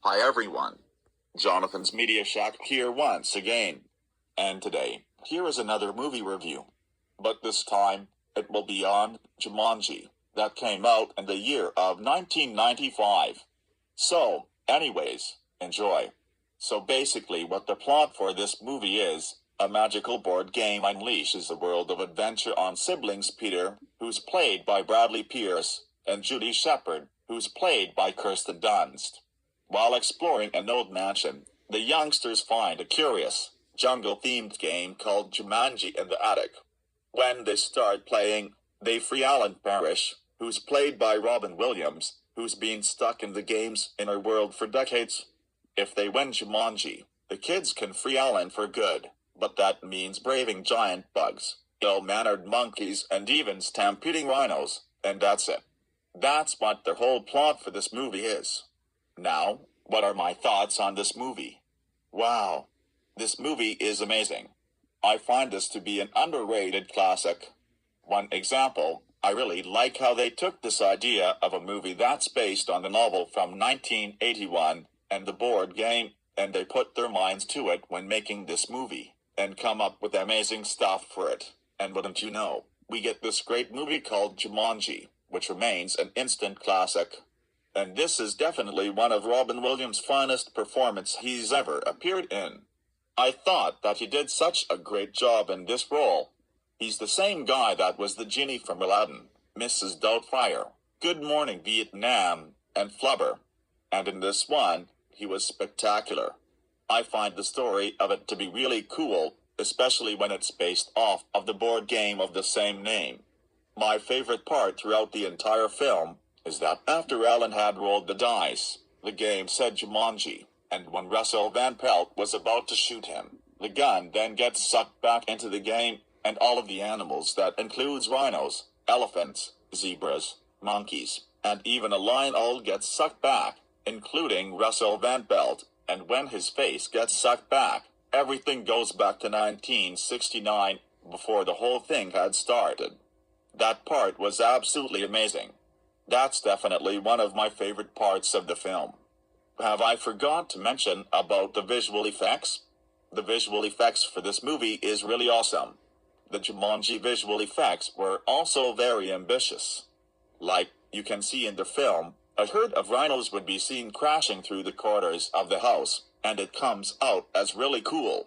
Hi everyone. Jonathan's Media Shack here once again. And today, here is another movie review. But this time, it will be on Jumanji, that came out in the year of 1995. So, anyways, enjoy. So basically what the plot for this movie is, a magical board game unleashes a world of adventure on siblings Peter, who's played by Bradley Pierce, and Judy Shepard, who's played by Kirsten Dunst. While exploring an old mansion, the youngsters find a curious, jungle-themed game called Jumanji in the attic. When they start playing, they free Alan Parrish, who's played by Robin Williams, who's been stuck in the game's inner world for decades. If they win Jumanji, the kids can free Alan for good, but that means braving giant bugs, ill-mannered monkeys, and even stampeding rhinos, and that's it. That's what the whole plot for this movie is. Now, what are my thoughts on this movie? Wow. This movie is amazing. I find this to be an underrated classic. One example, I really like how they took this idea of a movie that's based on the novel from 1981 and the board game, and they put their minds to it when making this movie, and come up with amazing stuff for it. And wouldn't you know, we get this great movie called Jumanji, which remains an instant classic. And this is definitely one of Robin Williams' finest performances he's ever appeared in. I thought that he did such a great job in this role. He's the same guy that was the genie from Aladdin, Mrs. Doubtfire, Good Morning Vietnam, and Flubber. And in this one, he was spectacular. I find the story of it to be really cool, especially when it's based off of the board game of the same name. My favorite part throughout the entire film is that after Alan had rolled the dice, the game said Jumanji, and when Russell Van Pelt was about to shoot him, the gun then gets sucked back into the game, and all of the animals, that includes rhinos, elephants, zebras, monkeys, and even a lion, all get sucked back, including Russell Van Pelt, and when his face gets sucked back, everything goes back to 1969, before the whole thing had started. That part was absolutely amazing. That's definitely one of my favorite parts of the film. Have I forgot to mention about the visual effects? The visual effects for this movie is really awesome. The Jumanji visual effects were also very ambitious. Like you can see in the film, a herd of rhinos would be seen crashing through the corridors of the house, and it comes out as really cool.